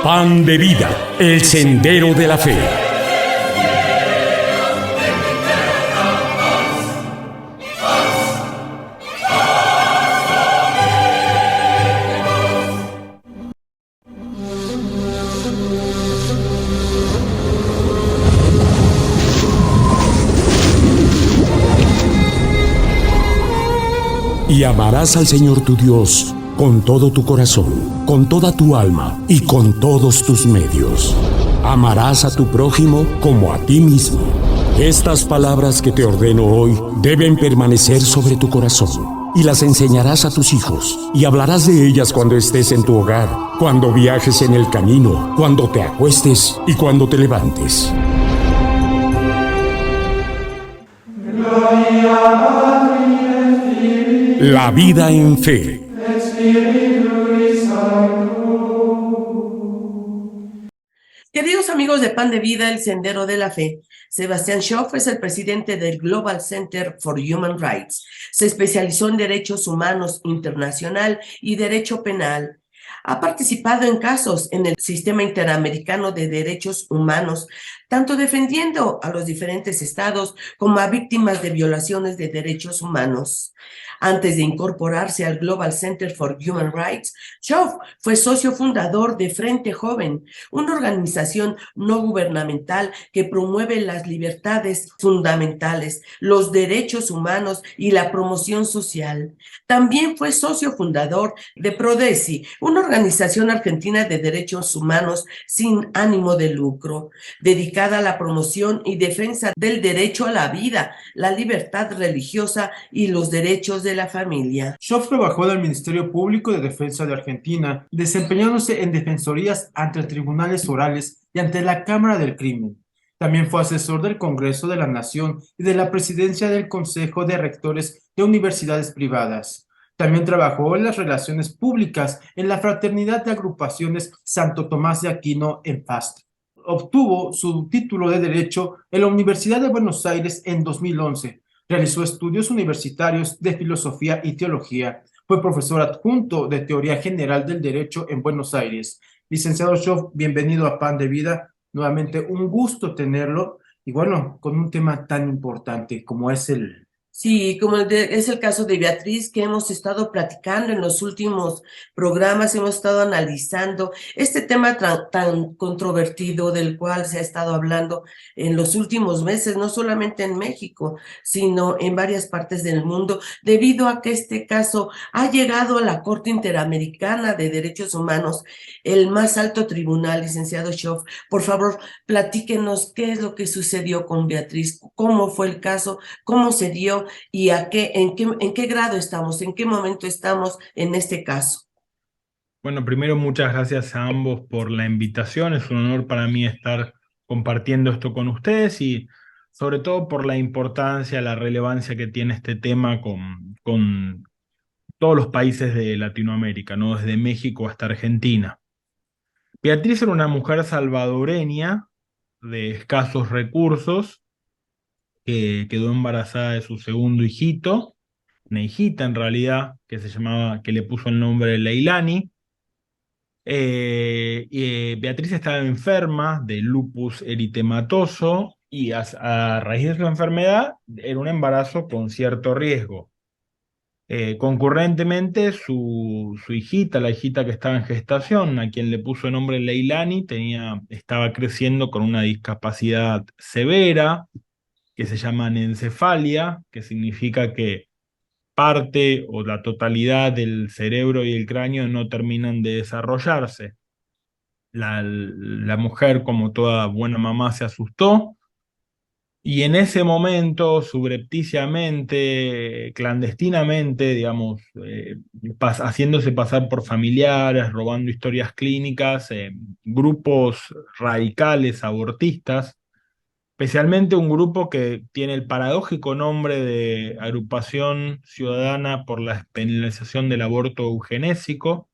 Pan de vida, el sendero de la fe. Y amarás al Señor tu Dios con todo tu corazón, con toda tu alma y con todos tus medios. Amarás a tu prójimo como a ti mismo. Estas palabras que te ordeno hoy deben permanecer sobre tu corazón, y las enseñarás a tus hijos, y hablarás de ellas cuando estés en tu hogar, cuando viajes en el camino, cuando te acuestes y cuando te levantes. La vida en fe. Queridos amigos de Pan de Vida, el Sendero de la Fe, Sebastián Schoff es el presidente del Global Center for Human Rights. Se especializó en derechos humanos internacional y derecho penal. Ha participado en casos en el Sistema Interamericano de Derechos Humanos, tanto defendiendo a los diferentes estados como a víctimas de violaciones de derechos humanos. Antes de incorporarse al Global Center for Human Rights, Schoff fue socio fundador de Frente Joven, una organización no gubernamental que promueve las libertades fundamentales, los derechos humanos y la promoción social. También fue socio fundador de Prodesi, una organización argentina de derechos humanos sin ánimo de lucro, dedicada a la promoción y defensa del derecho a la vida, la libertad religiosa y los derechos de la familia. Schoff trabajó en el Ministerio Público de Defensa de Argentina, desempeñándose en defensorías ante tribunales orales y ante la Cámara del Crimen. También fue asesor del Congreso de la Nación y de la Presidencia del Consejo de Rectores de Universidades Privadas. También trabajó en las relaciones públicas en la Fraternidad de Agrupaciones Santo Tomás de Aquino en FAST. Obtuvo su título de Derecho en la Universidad de Buenos Aires en 2011. Realizó estudios universitarios de filosofía y teología. Fue profesor adjunto de Teoría General del Derecho en Buenos Aires. Licenciado Schoff, bienvenido a Pan de Vida. Nuevamente, un gusto tenerlo. Y bueno, con un tema tan importante como es el... Sí, como es el caso de Beatriz, que hemos estado platicando en los últimos programas, hemos estado analizando este tema tan controvertido del cual se ha estado hablando en los últimos meses, no solamente en México, sino en varias partes del mundo, debido a que este caso ha llegado a la Corte Interamericana de Derechos Humanos, el más alto tribunal, licenciado Schoff. Por favor, platíquenos qué es lo que sucedió con Beatriz, cómo fue el caso, cómo se dio, y en qué grado estamos, en qué momento estamos en este caso. Bueno, primero muchas gracias a ambos por la invitación. Es un honor para mí estar compartiendo esto con ustedes y sobre todo por la importancia, la relevancia que tiene este tema con todos los países de Latinoamérica, ¿no? Desde México hasta Argentina. Beatriz era una mujer salvadoreña de escasos recursos que quedó embarazada de su segundo hijito, una hijita en realidad, que le puso el nombre de Leilani. Beatriz estaba enferma de lupus eritematoso y a raíz de su enfermedad era un embarazo con cierto riesgo. Concurrentemente, su hijita, la hijita que estaba en gestación, a quien le puso el nombre Leilani, estaba creciendo con una discapacidad severa, que se llama anencefalia, que significa que parte o la totalidad del cerebro y el cráneo no terminan de desarrollarse. La mujer, como toda buena mamá, se asustó y en ese momento, subrepticiamente, clandestinamente, digamos, haciéndose pasar por familiares, robando historias clínicas, grupos radicales abortistas, especialmente un grupo que tiene el paradójico nombre de Agrupación Ciudadana por la Despenalización del Aborto Eugenésico.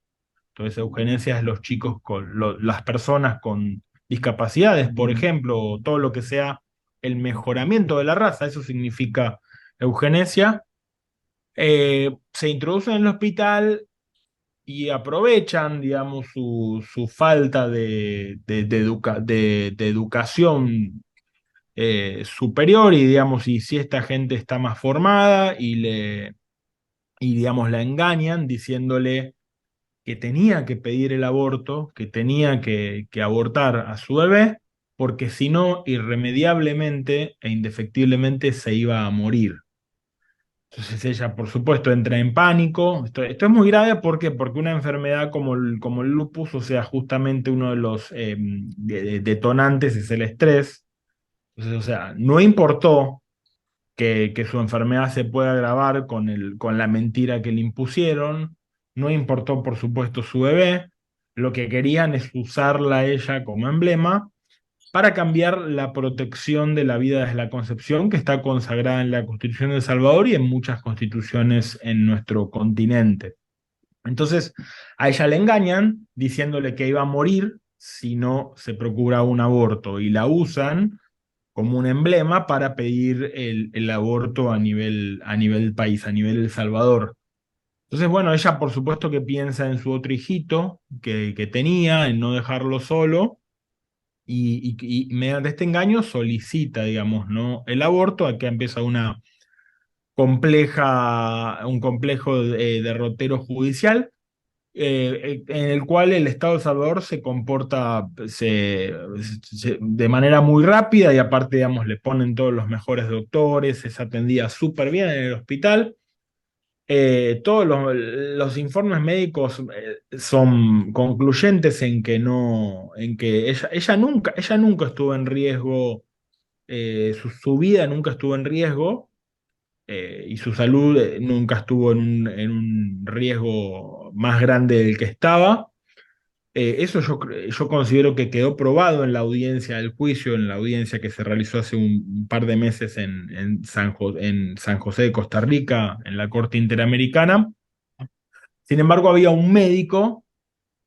Entonces, eugenesia es las personas con discapacidades, por ejemplo, o todo lo que sea el mejoramiento de la raza, eso significa eugenesia. Se introduce en el hospital y aprovechan, digamos, su falta de educación superior y, digamos, y si esta gente está más formada y, digamos, la engañan diciéndole que tenía que pedir el aborto, que tenía que abortar a su bebé, porque si no, irremediablemente e indefectiblemente se iba a morir. Entonces ella, por supuesto, entra en pánico. Esto es muy grave, ¿por qué? Porque una enfermedad como el lupus, o sea, justamente uno de los detonantes es el estrés. Entonces, o sea, no importó que su enfermedad se pueda agravar con la mentira que le impusieron. No importó, por supuesto, su bebé. Lo que querían es usarla a ella como emblema para cambiar la protección de la vida desde la concepción que está consagrada en la Constitución de El Salvador y en muchas constituciones en nuestro continente. Entonces, a ella le engañan diciéndole que iba a morir si no se procura un aborto y la usan como un emblema para pedir el aborto a nivel país, a nivel El Salvador. Entonces, bueno, ella por supuesto que piensa en su otro hijito que tenía, en no dejarlo solo, y mediante este engaño solicita, digamos, ¿no? El aborto. Aquí empieza un complejo derrotero judicial, en el cual el Estado de El Salvador se comporta de manera muy rápida y aparte, digamos, le ponen todos los mejores doctores, es atendida súper bien en el hospital. Todos los informes médicos son concluyentes en que no, en que ella nunca estuvo en riesgo, su vida nunca estuvo en riesgo, y su salud nunca estuvo en un riesgo más grande del que estaba. Eso yo considero que quedó probado en la audiencia del juicio, en la audiencia que se realizó hace un par de meses en San José de Costa Rica, en la Corte Interamericana. Sin embargo, había un médico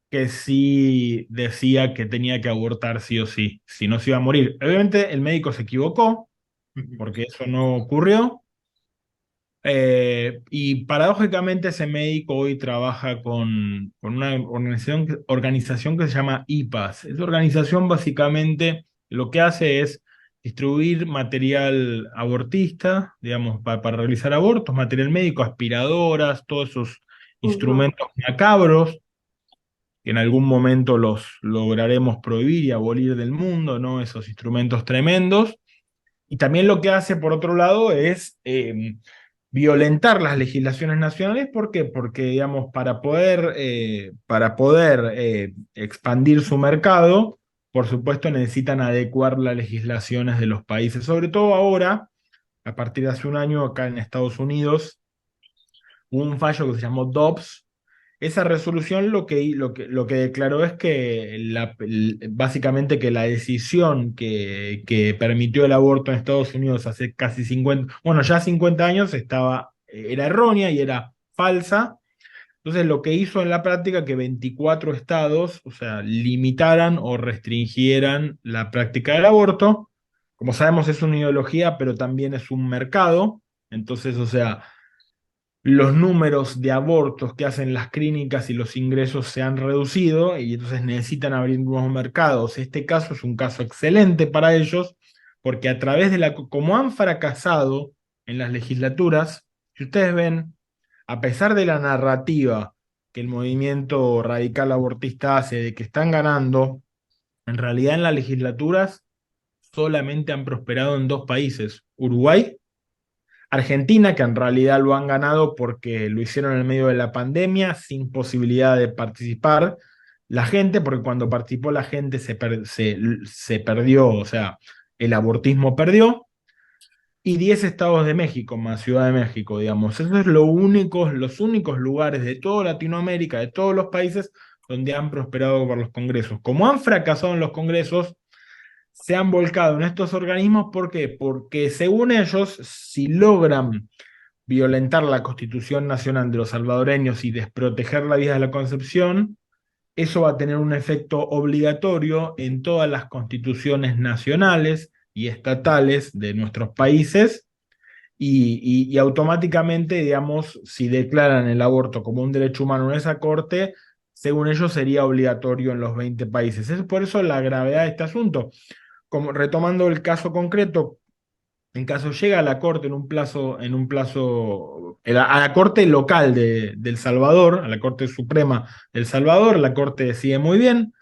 que sí decía que tenía que abortar sí o sí, si no se iba a morir. Obviamente el médico se equivocó, porque eso no ocurrió. Y paradójicamente ese médico hoy trabaja con una organización que se llama IPAS. Esa organización básicamente lo que hace es distribuir material abortista, digamos, para realizar abortos, material médico, aspiradoras, todos esos Ujú. instrumentos macabros que en algún momento los lograremos prohibir y abolir del mundo, ¿no? Esos instrumentos tremendos. Y también lo que hace, por otro lado, es violentar las legislaciones nacionales. ¿Por qué? Porque, digamos, para poder expandir su mercado, por supuesto, necesitan adecuar las legislaciones de los países. Sobre todo ahora, a partir de hace un año, acá en Estados Unidos, hubo un fallo que se llamó Dobbs. Esa resolución lo que declaró es que básicamente que la decisión que permitió el aborto en Estados Unidos hace casi 50, bueno, ya 50 años era errónea y era falsa. Entonces lo que hizo en la práctica que 24 estados, o sea, limitaran o restringieran la práctica del aborto. Como sabemos es una ideología, pero también es un mercado. Entonces, o sea, los números de abortos que hacen las clínicas y los ingresos se han reducido y entonces necesitan abrir nuevos mercados. Este caso es un caso excelente para ellos porque a través de como han fracasado en las legislaturas, si ustedes ven, a pesar de la narrativa que el movimiento radical abortista hace de que están ganando, en realidad en las legislaturas solamente han prosperado en dos países, Uruguay, Argentina, que en realidad lo han ganado porque lo hicieron en el medio de la pandemia, sin posibilidad de participar la gente, porque cuando participó la gente se perdió, o sea, el abortismo perdió, y 10 estados de México, más Ciudad de México, digamos. Esos son los únicos lugares de toda Latinoamérica, de todos los países, donde han prosperado por los congresos. Como han fracasado en los congresos, se han volcado en estos organismos. ¿Por qué? Porque según ellos, si logran violentar la Constitución Nacional de los salvadoreños y desproteger la vida de la concepción, eso va a tener un efecto obligatorio en todas las constituciones nacionales y estatales de nuestros países, y automáticamente, digamos, si declaran el aborto como un derecho humano en esa corte, según ellos sería obligatorio en los 20 países. Es por eso la gravedad de este asunto. Como, retomando el caso concreto, en caso llega a la corte a la corte local de El Salvador, a la Corte Suprema de El Salvador, la corte decide muy bien,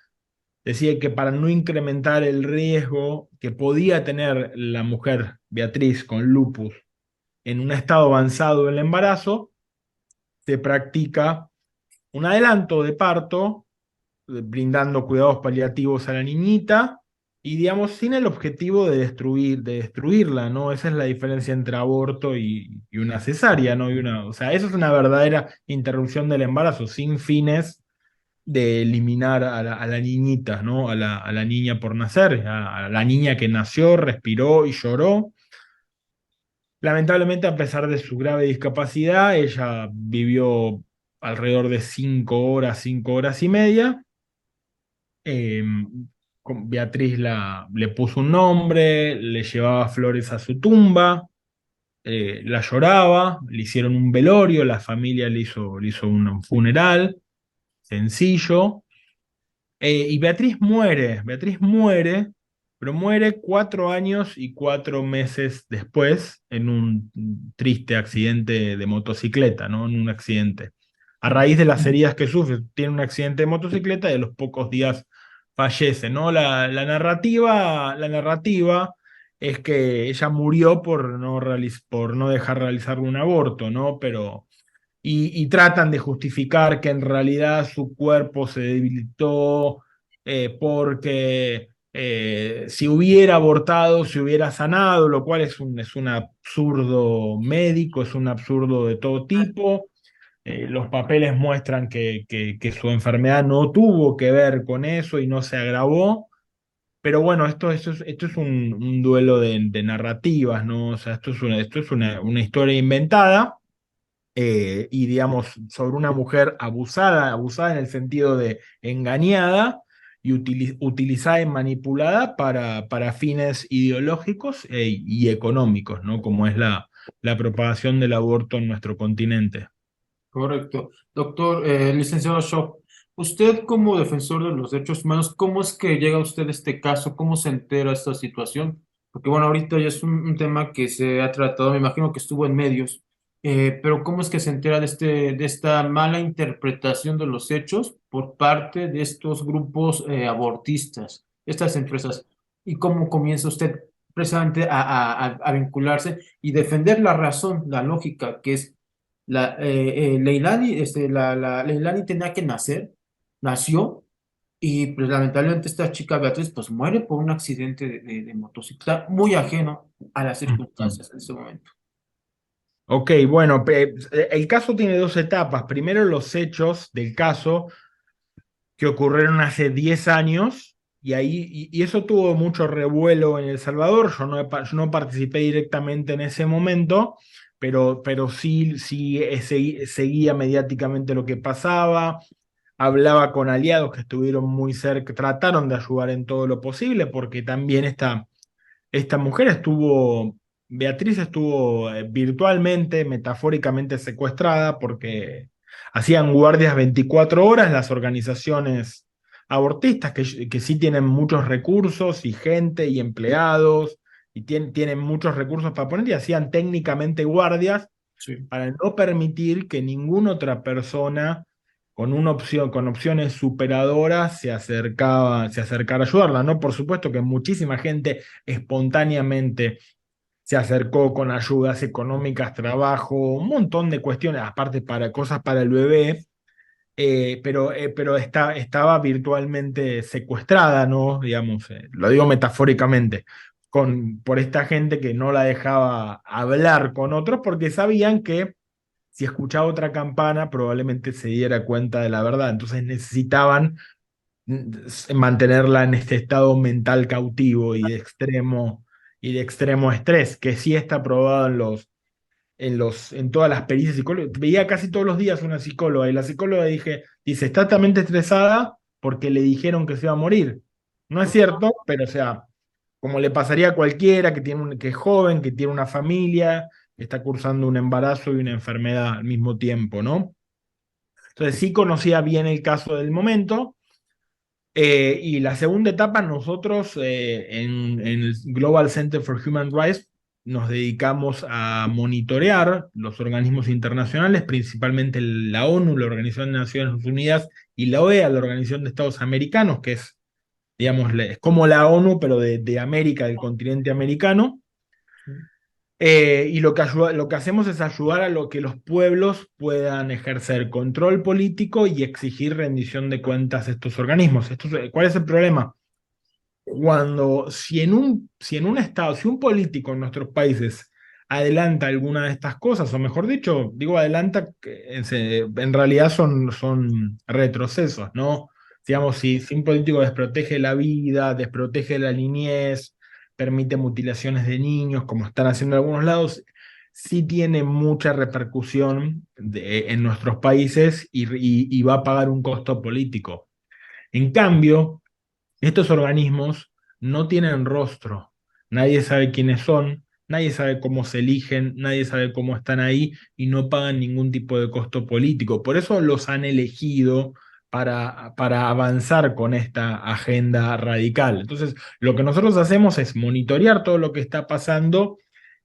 decide que para no incrementar el riesgo que podía tener la mujer Beatriz con lupus en un estado avanzado del embarazo, se practica un adelanto de parto, brindando cuidados paliativos a la niñita, y digamos, sin el objetivo de destruirla, ¿no? Esa es la diferencia entre aborto y una cesárea, ¿no? O sea, eso es una verdadera interrupción del embarazo, sin fines de eliminar a la niñita, ¿no? A la niña por nacer, a la niña que nació, respiró y lloró. Lamentablemente, a pesar de su grave discapacidad, ella vivió alrededor de 5 horas, 5 horas y media. Eh, Beatriz le puso un nombre, le llevaba flores a su tumba, la lloraba, le hicieron un velorio, la familia le hizo un funeral sencillo. Y Beatriz muere, pero muere 4 años y 4 meses después en un triste accidente de motocicleta, ¿no? En un accidente. A raíz de las heridas que sufre, tiene un accidente de motocicleta y a los pocos días fallece, ¿no? La narrativa es que ella murió por no dejar realizar un aborto, ¿no? Pero y tratan de justificar que en realidad su cuerpo se debilitó porque si hubiera abortado, se hubiera sanado, lo cual es un absurdo médico, es un absurdo de todo tipo. Los papeles muestran que su enfermedad no tuvo que ver con eso y no se agravó. Pero bueno, esto es un duelo de narrativas, ¿no? O sea, esto es una historia inventada y digamos, sobre una mujer abusada, abusada en el sentido de engañada y utilizada y manipulada para fines ideológicos y económicos, ¿no? Como es la propagación del aborto en nuestro continente. Correcto. Doctor, licenciado Shaw, usted como defensor de los derechos humanos, ¿cómo es que llega usted a este caso? ¿Cómo se entera de esta situación? Porque bueno, ahorita ya es un tema que se ha tratado, me imagino que estuvo en medios, pero ¿cómo es que se entera de esta mala interpretación de los hechos por parte de estos grupos abortistas, estas empresas? ¿Y cómo comienza usted precisamente a vincularse y defender la razón, la lógica, que es Leilani, Leilani tenía que nacer, nació, y pues lamentablemente esta chica Beatriz pues muere por un accidente de motocicleta muy ajeno a las Ujú. circunstancias en ese momento. Ok, bueno, el caso tiene dos etapas. Primero, los hechos del caso que ocurrieron hace 10 años y eso tuvo mucho revuelo en El Salvador. Yo no participé directamente en ese momento, pero sí seguía mediáticamente lo que pasaba, hablaba con aliados que estuvieron muy cerca, trataron de ayudar en todo lo posible, porque también esta mujer Beatriz estuvo virtualmente, metafóricamente secuestrada porque hacían guardias 24 horas las organizaciones abortistas que sí tienen muchos recursos y gente y empleados y tienen muchos recursos para poner y hacían técnicamente guardias Sí. para no permitir que ninguna otra persona con opciones superadoras se acercara a ayudarla, ¿no? Por supuesto que muchísima gente espontáneamente se acercó con ayudas económicas, trabajo, un montón de cuestiones, aparte para cosas para el bebé, pero estaba virtualmente secuestrada, ¿no? Digamos, lo digo metafóricamente, por esta gente que no la dejaba hablar con otros porque sabían que si escuchaba otra campana probablemente se diera cuenta de la verdad. Entonces necesitaban mantenerla en este estado mental cautivo y de extremo estrés, que sí está probado en todas las pericias psicológicas. Veía casi todos los días una psicóloga y la psicóloga dice, está altamente estresada porque le dijeron que se iba a morir. No es cierto, pero o sea, como le pasaría a cualquiera que es joven, que tiene una familia, está cursando un embarazo y una enfermedad al mismo tiempo, ¿no? Entonces sí conocía bien el caso del momento. Y la segunda etapa, nosotros en el Global Center for Human Rights nos dedicamos a monitorear los organismos internacionales, principalmente la ONU, la Organización de Naciones Unidas, y la OEA, la Organización de Estados Americanos, que es, digamos, es como la ONU, pero de América, del continente americano. Y lo que hacemos es ayudar a lo que los pueblos puedan ejercer control político y exigir rendición de cuentas a estos organismos. ¿Cuál es el problema? Si en un estado, si un político en nuestros países adelanta alguna de estas cosas, o mejor dicho, digo adelanta, en realidad son retrocesos, ¿no? Digamos, si un político desprotege la vida, desprotege la niñez, permite mutilaciones de niños, como están haciendo en algunos lados, sí tiene mucha repercusión en nuestros países y va a pagar un costo político. En cambio, estos organismos no tienen rostro, nadie sabe quiénes son, nadie sabe cómo se eligen, nadie sabe cómo están ahí y no pagan ningún tipo de costo político. Por eso los han elegido para avanzar con esta agenda radical. Entonces, lo que nosotros hacemos es monitorear todo lo que está pasando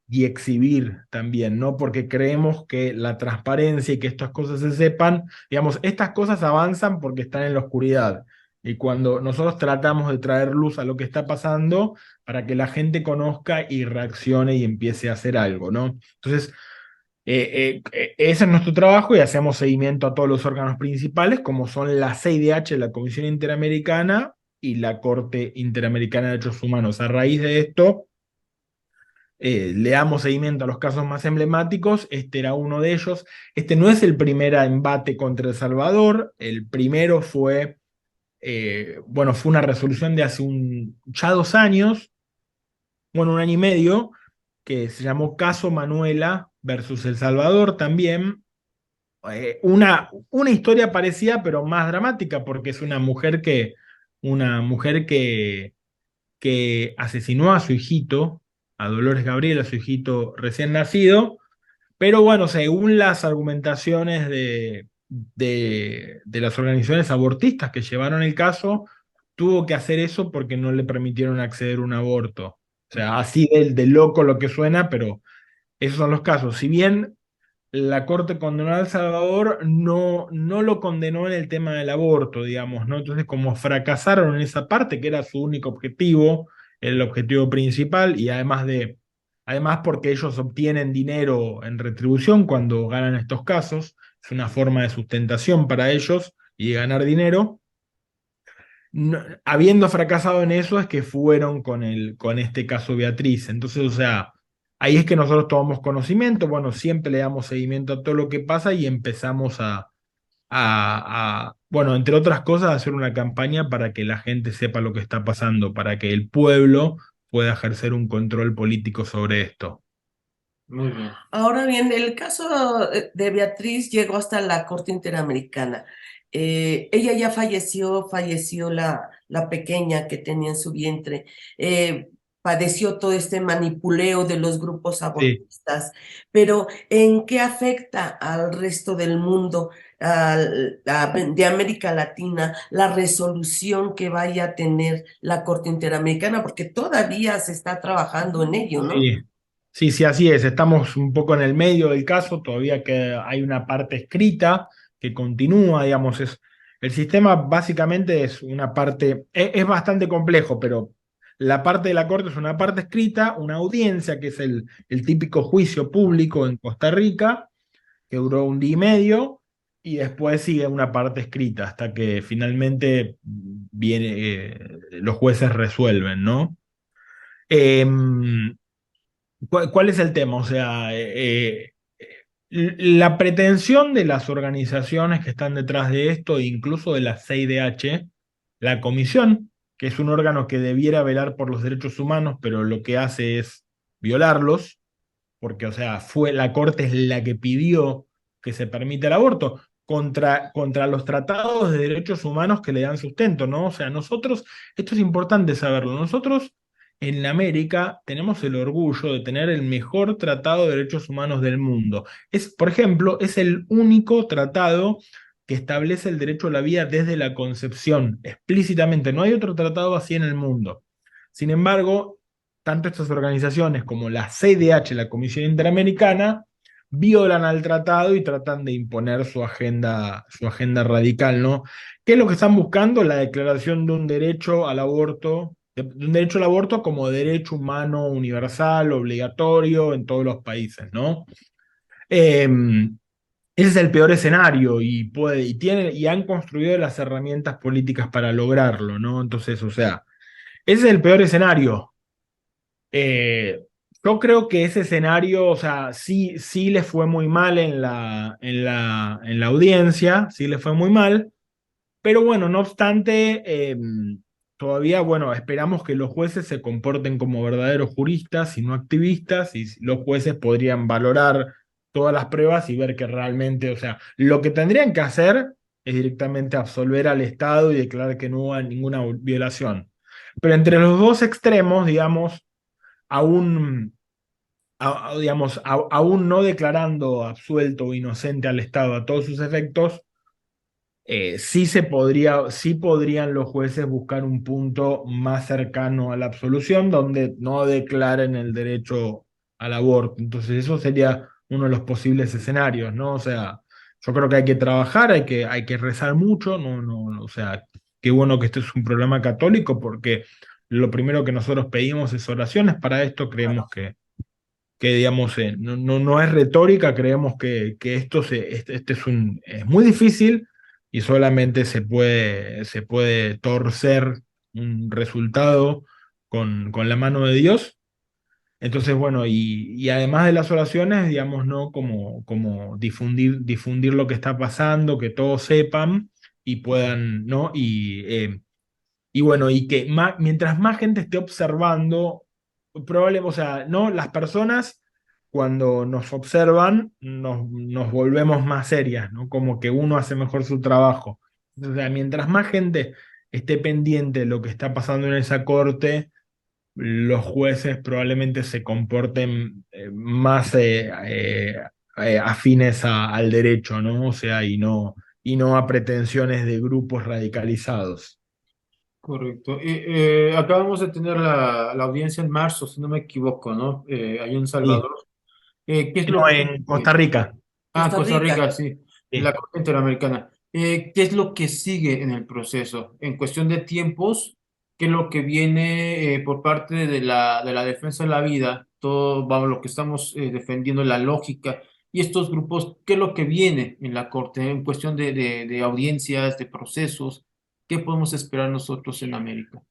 y exhibir también, ¿no? Porque creemos que la transparencia y que estas cosas se sepan, digamos, estas cosas avanzan porque están en la oscuridad. Y cuando nosotros tratamos de traer luz a lo que está pasando para que la gente conozca y reaccione y empiece a hacer algo, ¿no? Entonces, ese es nuestro trabajo y hacemos seguimiento a todos los órganos principales, como son la CIDH, la Comisión Interamericana y la Corte Interamericana de Derechos Humanos. A raíz de esto, le damos seguimiento a los casos más emblemáticos. Este era uno de ellos. Este no es el primer embate contra El Salvador. El primero fue fue una resolución de hace ya 2 años, bueno, 1 año y medio, que se llamó Caso Manuela versus El Salvador también. Una historia parecida, pero más dramática, porque es una mujer que asesinó a su hijito, a Dolores Gabriel, a su hijito recién nacido, pero bueno, según las argumentaciones de las organizaciones abortistas que llevaron el caso, tuvo que hacer eso porque no le permitieron acceder a un aborto. O sea, así de loco lo que suena, pero esos son los casos. Si bien la Corte condenó a El Salvador, no lo condenó en el tema del aborto, digamos, ¿no? Entonces, como fracasaron en esa parte, que era su único objetivo, el objetivo principal, y además porque ellos obtienen dinero en retribución cuando ganan estos casos, es una forma de sustentación para ellos y de ganar dinero. Habiendo fracasado en eso, es que fueron con este caso Beatriz. Entonces, o sea, ahí es que nosotros tomamos conocimiento, bueno, siempre le damos seguimiento a todo lo que pasa y empezamos bueno, entre otras cosas, a hacer una campaña para que la gente sepa lo que está pasando, para que el pueblo pueda ejercer un control político sobre esto. Muy bien. Ahora bien, el caso de Beatriz llegó hasta la Corte Interamericana. Ella ya falleció la pequeña que tenía en su vientre. Padeció todo este manipuleo de los grupos Sí. abortistas, pero ¿en qué afecta al resto del mundo, de América Latina, la resolución que vaya a tener la Corte Interamericana? Porque todavía se está trabajando en ello, ¿no? Sí, así es. Estamos un poco en el medio del caso, todavía que hay una parte escrita que continúa, digamos, el sistema básicamente es una parte, es bastante complejo, pero la parte de la corte es una parte escrita, una audiencia, que es el típico juicio público en Costa Rica, que duró 1 día y medio, y después sigue una parte escrita hasta que finalmente los jueces resuelven, ¿no? ¿Cuál es el tema? O sea, la pretensión de las organizaciones que están detrás de esto, incluso de la CIDH, la comisión, que es un órgano que debiera velar por los derechos humanos, pero lo que hace es violarlos, porque, o sea, la Corte es la que pidió que se permita el aborto, contra los tratados de derechos humanos que le dan sustento, ¿no? O sea, esto es importante saberlo, nosotros en América tenemos el orgullo de tener el mejor tratado de derechos humanos del mundo. Por ejemplo, es el único tratado que establece el derecho a la vida desde la concepción, explícitamente. No hay otro tratado así en el mundo. Sin embargo, tanto estas organizaciones como la CIDH, la Comisión Interamericana, violan al tratado y tratan de imponer su agenda radical, ¿no? ¿Qué es lo que están buscando? La declaración de un derecho al aborto, de un derecho al aborto como derecho humano universal, obligatorio en todos los países, ¿no? Eh, Ese es el peor escenario y han construido las herramientas políticas para lograrlo, ¿no? Entonces, o sea, ese es el peor escenario. Eh, yo creo que ese escenario, o sea, sí le fue muy mal en la audiencia, sí le fue muy mal, pero bueno, no obstante, todavía, bueno, esperamos que los jueces se comporten como verdaderos juristas y no activistas, y los jueces podrían valorar todas las pruebas y ver que realmente, o sea, lo que tendrían que hacer es directamente absolver al Estado y declarar que no hubo ninguna violación. Pero entre los dos extremos, digamos, aún, digamos, aún no declarando absuelto o inocente al Estado a todos sus efectos, sí podrían los jueces buscar un punto más cercano a la absolución donde no declaren el derecho al aborto. Entonces eso sería uno de los posibles escenarios, ¿no? O sea, yo creo que hay que trabajar, hay que rezar mucho, o sea, qué bueno que este es un programa católico porque lo primero que nosotros pedimos es oraciones para esto, creemos que digamos, no es retórica, creemos que este es muy difícil y solamente se puede torcer un resultado con la mano de Dios. Entonces, bueno, y además de las oraciones, digamos, ¿no? Como difundir lo que está pasando, que todos sepan y puedan, ¿no? Y bueno, y que mientras más gente esté observando, o sea, no, las personas cuando nos observan nos volvemos más serias, ¿no? Como que uno hace mejor su trabajo. O sea, mientras más gente esté pendiente de lo que está pasando en esa corte, los jueces probablemente se comporten más afines al derecho, ¿no? O sea, y no a pretensiones de grupos radicalizados. Correcto. Acabamos de tener la audiencia en marzo, si no me equivoco, ¿no? Ahí en Sí. Salvador. ¿Qué es lo No, que... en Costa Rica. Costa Costa Rica, Rica. sí, Sí. la Corte Interamericana. ¿Qué es lo que sigue en el proceso? En cuestión de tiempos, ¿qué es lo que viene por parte de la defensa de la vida? Todo, vamos, lo que estamos defendiendo, la lógica. Y estos grupos, ¿qué es lo que viene en la Corte en cuestión de audiencias, de procesos? ¿Qué podemos esperar nosotros en América?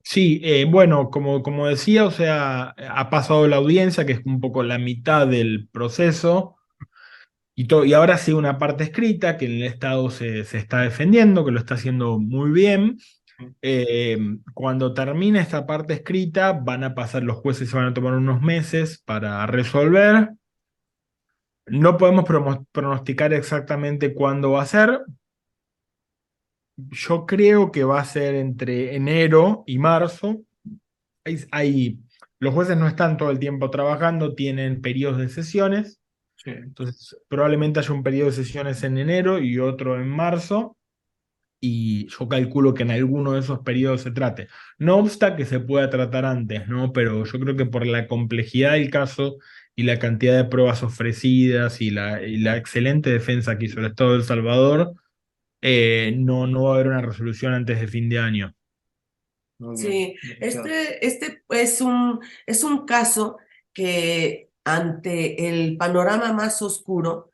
Sí, bueno, como decía, o sea, ha pasado la audiencia, que es un poco la mitad del proceso, y ahora sí una parte escrita, que el Estado se está defendiendo, que lo está haciendo muy bien. Eh, Cuando termine esta parte escrita, van a pasar, los jueces se van a tomar unos meses para resolver. No podemos pronosticar exactamente cuándo va a ser. Yo creo que va a ser entre enero y marzo. Los jueces no están todo el tiempo trabajando, tienen periodos de sesiones, Sí. entonces probablemente haya un periodo de sesiones en enero y otro en marzo, y yo calculo que en alguno de esos periodos se trate. No obsta que se pueda tratar antes, ¿no? Pero yo creo que por la complejidad del caso y la cantidad de pruebas ofrecidas y la excelente defensa que hizo el Estado de El Salvador, no va a haber una resolución antes de fin de año. Muy bien. Sí, este es un caso que ante el panorama más oscuro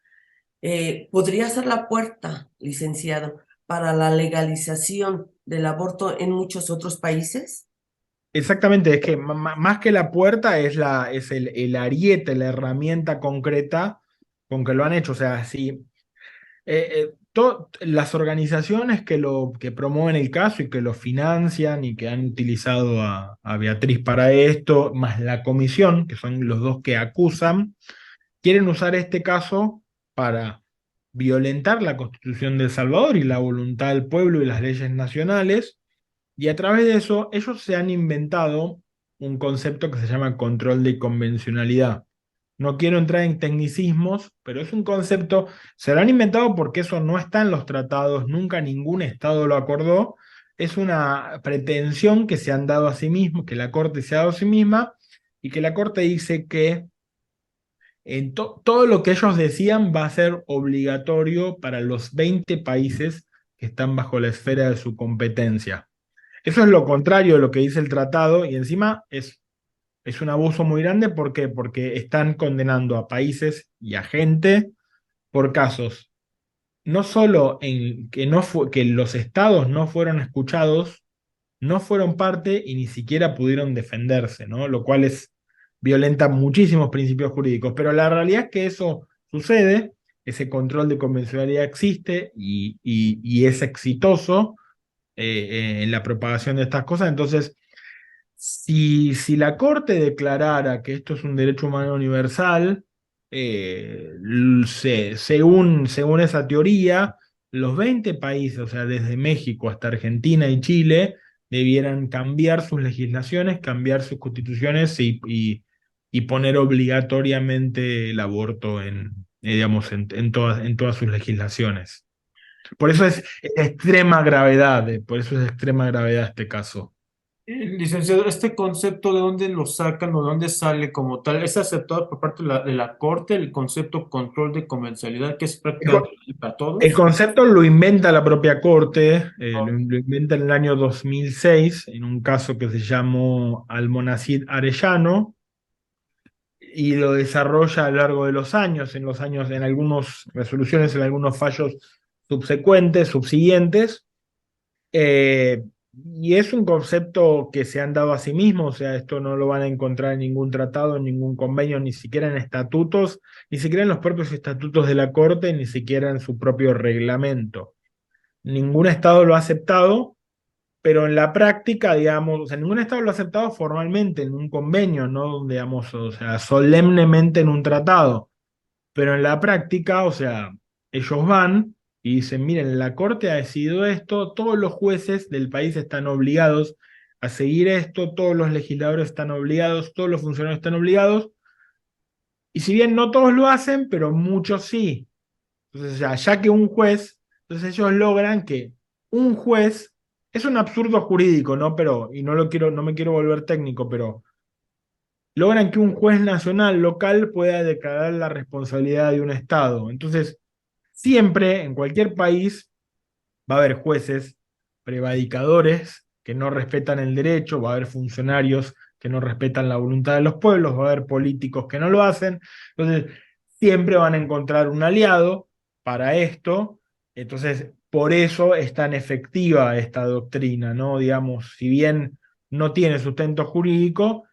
podría ser la puerta, licenciado, para la legalización del aborto en muchos otros países. Exactamente, es que más que la puerta es el ariete, la herramienta concreta con que lo han hecho. O sea, si las organizaciones que promueven el caso y que lo financian y que han utilizado a Beatriz para esto, más la comisión, que son los dos que acusan, quieren usar este caso para violentar la Constitución de El Salvador y la voluntad del pueblo y las leyes nacionales, y a través de eso ellos se han inventado un concepto que se llama control de convencionalidad. No quiero entrar en tecnicismos, pero es un concepto, se lo han inventado porque eso no está en los tratados, nunca ningún Estado lo acordó, es una pretensión que se han dado a sí mismos, que la Corte se ha dado a sí misma, y que la Corte dice que todo lo que ellos decían va a ser obligatorio para los 20 países que están bajo la esfera de su competencia. Eso es lo contrario de lo que dice el tratado y encima es un abuso muy grande. ¿Por qué? Porque están condenando a países y a gente por casos, no solo en que, que los estados no fueron escuchados, no fueron parte y ni siquiera pudieron defenderse, ¿no? Lo cual violenta muchísimos principios jurídicos. Pero la realidad es que eso sucede, ese control de convencionalidad existe y es exitoso en la propagación de estas cosas. Entonces, si la Corte declarara que esto es un derecho humano universal, según esa teoría, los 20 países, o sea, desde México hasta Argentina y Chile, debieran cambiar sus legislaciones, cambiar sus constituciones y poner obligatoriamente el aborto digamos, en todas sus legislaciones. Por eso es extrema gravedad, por eso es de extrema gravedad este caso. Licenciado, ¿este concepto de dónde lo sacan o de dónde sale como tal? ¿Es aceptado por parte de la Corte el concepto control de convencionalidad, que es prácticamente para El todos? concepto lo inventa la propia Corte, Ah, lo inventa en el año 2006, en un caso que se llamó Almonacid Arellano, y lo desarrolla a lo largo de los años, en algunas resoluciones, en algunos fallos subsecuentes, subsiguientes. Eh, y es un concepto que se han dado a sí mismos, o sea, esto no lo van a encontrar en ningún tratado, en ningún convenio, ni siquiera en estatutos, ni siquiera en los propios estatutos de la Corte, ni siquiera en su propio reglamento. Ningún Estado lo ha aceptado, pero en la práctica, digamos, o sea, ningún Estado lo ha aceptado formalmente en un convenio, no, digamos, o sea, solemnemente en un tratado. Pero en la práctica, o sea, ellos van y dicen, miren, la Corte ha decidido esto, todos los jueces del país están obligados a seguir esto, todos los legisladores están obligados, todos los funcionarios están obligados, y si bien no todos lo hacen, pero muchos sí. Entonces, ya que un juez, entonces ellos logran que un juez, es un absurdo jurídico, ¿no? Pero, y no me quiero volver técnico, pero logran que un juez nacional local pueda declarar la responsabilidad de un Estado. Entonces, siempre, en cualquier país, va a haber jueces prevaricadores que no respetan el derecho, va a haber funcionarios que no respetan la voluntad de los pueblos, va a haber políticos que no lo hacen. Entonces, siempre van a encontrar un aliado para esto. Entonces, por eso es tan efectiva esta doctrina, ¿no? Digamos, si bien no tiene sustento jurídico,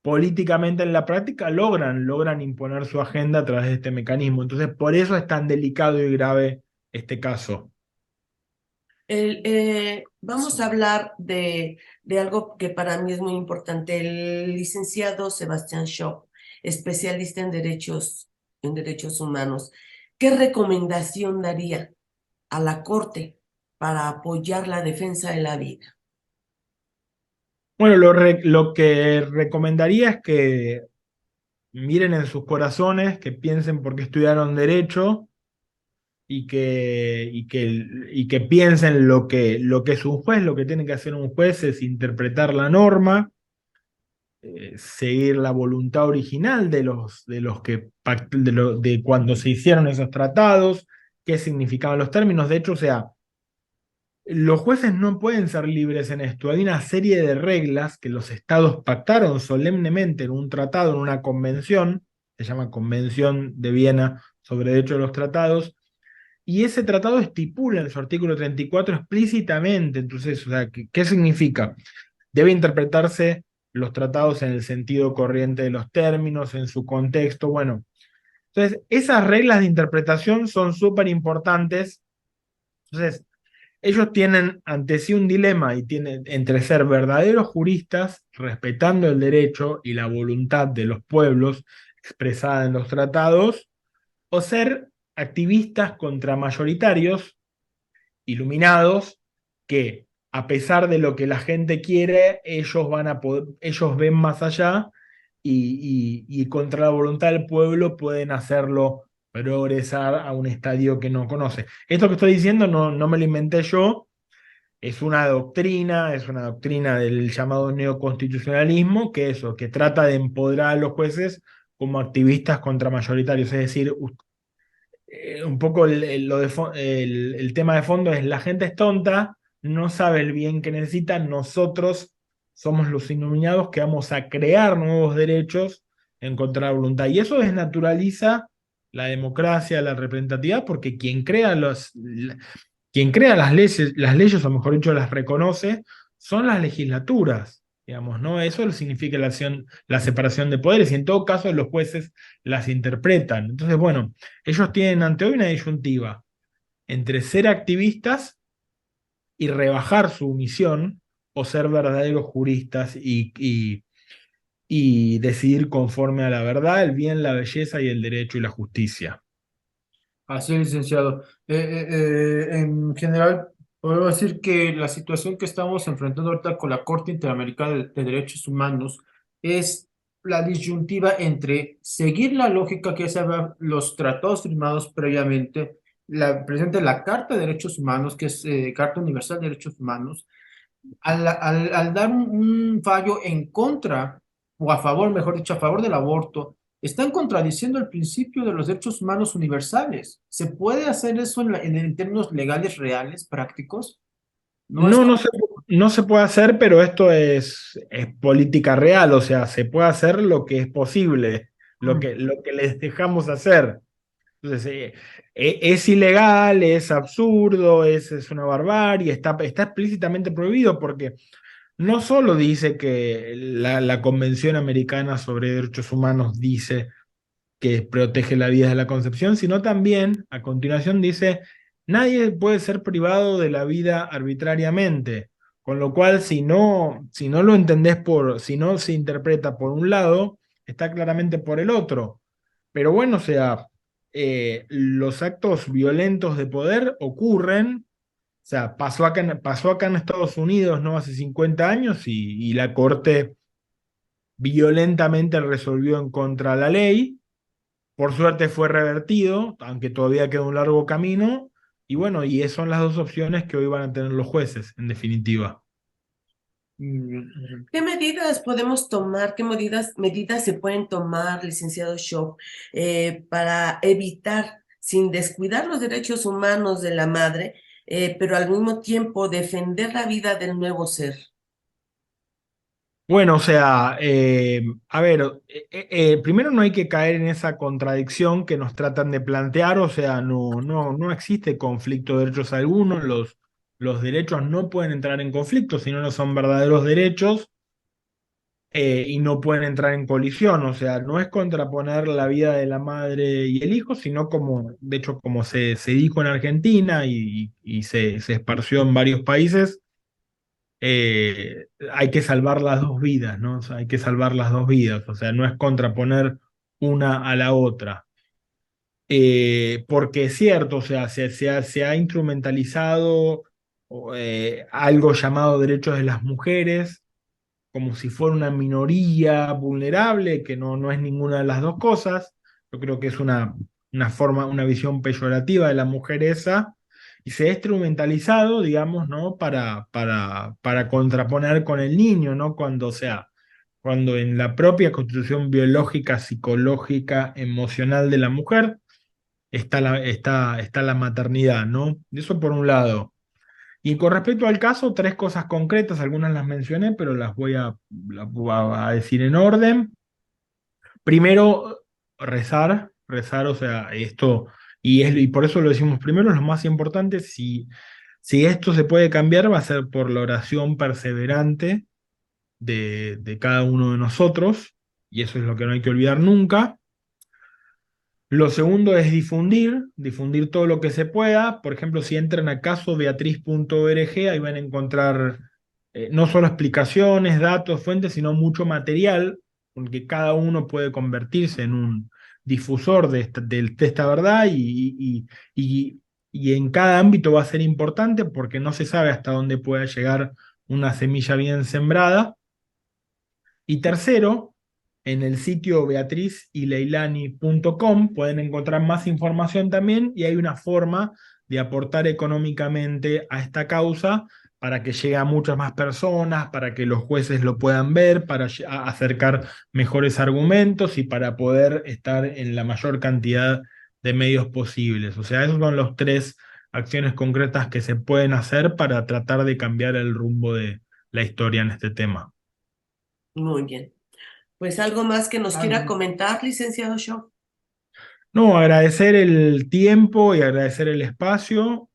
políticamente en la práctica logran imponer su agenda a través de este mecanismo. Entonces, por eso es tan delicado y grave este caso. Vamos a hablar de algo que para mí es muy importante. El licenciado Sebastián Shaw, especialista en derechos humanos, ¿qué recomendación daría a la Corte para apoyar la defensa de la vida? Bueno, lo que recomendaría es que miren en sus corazones, que piensen por qué estudiaron derecho y que piensen lo que es un juez. Lo que tiene que hacer un juez es interpretar la norma, seguir la voluntad original de cuando se hicieron esos tratados, qué significaban los términos. De hecho, o sea, los jueces no pueden ser libres en esto. Hay una serie de reglas que los estados pactaron solemnemente en un tratado, en una convención, se llama Convención de Viena sobre Derecho de los Tratados, y ese tratado estipula en su artículo 34 explícitamente. Entonces, o sea, ¿qué significa? Debe interpretarse los tratados en el sentido corriente de los términos, en su contexto. Bueno, entonces, esas reglas de interpretación son súper importantes. Entonces, ellos tienen ante sí un dilema y tienen entre ser verdaderos juristas, respetando el derecho y la voluntad de los pueblos expresada en los tratados, o ser activistas contramayoritarios, iluminados, que a pesar de lo que la gente quiere, ellos ven más allá y contra la voluntad del pueblo pueden hacerlo progresar a un estadio que no conoce. Esto que estoy diciendo no me lo inventé yo, es una doctrina del llamado neoconstitucionalismo, que trata de empoderar a los jueces como activistas contramayoritarios, es decir, un poco el tema de fondo es la gente es tonta, no sabe el bien que necesita, nosotros somos los iluminados que vamos a crear nuevos derechos en contra de la voluntad. Y eso desnaturaliza la democracia, la representatividad, porque quien crea las leyes, o mejor dicho, las reconoce, son las legislaturas. Digamos, ¿no? Eso significa la separación de poderes, y en todo caso los jueces las interpretan. Entonces, bueno, ellos tienen ante hoy una disyuntiva entre ser activistas y rebajar su misión, o ser verdaderos juristas y decidir conforme a la verdad, el bien, la belleza y el derecho y la justicia. Así es, licenciado. En general, puedo decir que la situación que estamos enfrentando ahorita con la Corte Interamericana de Derechos Humanos es la disyuntiva entre seguir la lógica que se los tratados firmados previamente, presente la Carta de Derechos Humanos, que es Carta Universal de Derechos Humanos, al dar un fallo en contra, o a favor, mejor dicho, a favor del aborto, están contradiciendo el principio de los derechos humanos universales. ¿Se puede hacer eso en términos legales reales, prácticos? No es. No, no se puede hacer, pero esto es política real, o sea, se puede hacer lo que es posible, lo que les dejamos hacer. Entonces, es ilegal, es absurdo, es una barbarie, está explícitamente prohibido, porque no solo dice que la Convención Americana sobre Derechos Humanos dice que protege la vida de la concepción, sino también, a continuación, dice: nadie puede ser privado de la vida arbitrariamente. Con lo cual, si no lo entendés si no se interpreta por un lado, está claramente por el otro. Pero bueno, o sea, los actos violentos de poder ocurren. O sea, pasó acá en Estados Unidos, ¿no? Hace 50 años, y la Corte violentamente resolvió en contra de la ley. Por suerte fue revertido, aunque todavía queda un largo camino. Y bueno, y esas son las dos opciones que hoy van a tener los jueces, en definitiva. ¿Qué medidas podemos tomar? ¿Qué medidas se pueden tomar, licenciado Shaw, para evitar, sin descuidar los derechos humanos de la madre, pero al mismo tiempo defender la vida del nuevo ser? Bueno, o sea, a ver, primero no hay que caer en esa contradicción que nos tratan de plantear, o sea, no existe conflicto de derechos alguno, los derechos no pueden entrar en conflicto, si no son verdaderos derechos, y no pueden entrar en colisión, o sea, no es contraponer la vida de la madre y el hijo, sino como, de hecho, como se dijo en Argentina y se esparció en varios países. Hay que salvar las dos vidas, ¿no? O sea, hay que salvar las dos vidas, o sea, no es contraponer una a la otra. Porque es cierto, o sea, se ha instrumentalizado algo llamado derechos de las mujeres, como si fuera una minoría vulnerable, que no es ninguna de las dos cosas. Yo creo que es una forma, una visión peyorativa de la mujer esa, y se ha instrumentalizado, digamos, ¿no? Para contraponer con el niño, ¿no? Cuando, o sea, cuando en la propia constitución biológica, psicológica, emocional de la mujer está la maternidad, ¿no? Eso por un lado. Y con respecto al caso, tres cosas concretas, algunas las mencioné, pero las voy a decir en orden. Primero, rezar, o sea, esto, y por eso lo decimos primero, lo más importante. Si esto se puede cambiar, va a ser por la oración perseverante de cada uno de nosotros, y eso es lo que no hay que olvidar nunca. Lo segundo es difundir todo lo que se pueda. Por ejemplo, si entran a casobeatriz.org, ahí van a encontrar no solo explicaciones, datos, fuentes, sino mucho material, porque cada uno puede convertirse en un difusor de esta verdad, y y en cada ámbito va a ser importante porque no se sabe hasta dónde pueda llegar una semilla bien sembrada. Y tercero, en el sitio beatrizyleilani.com pueden encontrar más información también y hay una forma de aportar económicamente a esta causa para que llegue a muchas más personas, para que los jueces lo puedan ver, para acercar mejores argumentos y para poder estar en la mayor cantidad de medios posibles. O sea, esas son las tres acciones concretas que se pueden hacer para tratar de cambiar el rumbo de la historia en este tema. Muy bien. Pues algo más que nos quiera comentar, licenciado Shaw. No, agradecer el tiempo y agradecer el espacio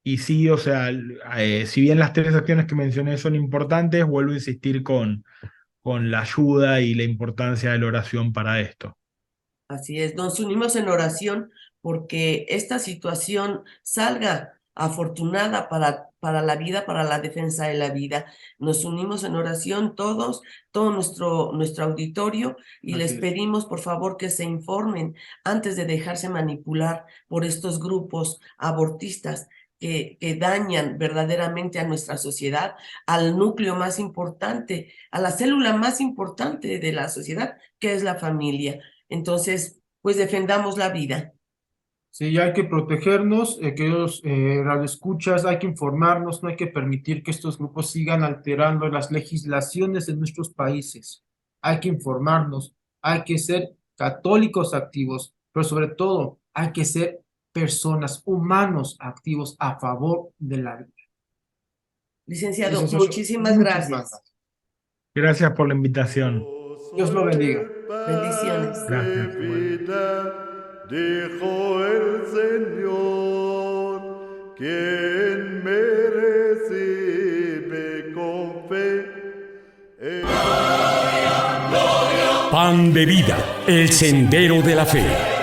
y sí, o sea, si bien las tres acciones que mencioné son importantes, vuelvo a insistir con la ayuda y la importancia de la oración para esto. Así es, nos unimos en oración porque esta situación salga afortunada para la vida, para la defensa de la vida. Nos unimos en oración todos, todo nuestro auditorio, y les pedimos por favor que se informen antes de dejarse manipular por estos grupos abortistas que dañan verdaderamente a nuestra sociedad, al núcleo más importante, a la célula más importante de la sociedad, que es la familia. Entonces, pues defendamos la vida. Sí, hay que protegernos, queridos radioescuchas, hay que informarnos, no hay que permitir que estos grupos sigan alterando las legislaciones de nuestros países. Hay que informarnos, hay que ser católicos activos, pero sobre todo hay que ser personas, humanos activos a favor de la vida. Licenciado, muchísimas gracias. Gracias por la invitación. Dios lo bendiga. Bendiciones. Gracias. Dijo el Señor, quien me recibe con fe. Pan de vida, el sendero de la fe.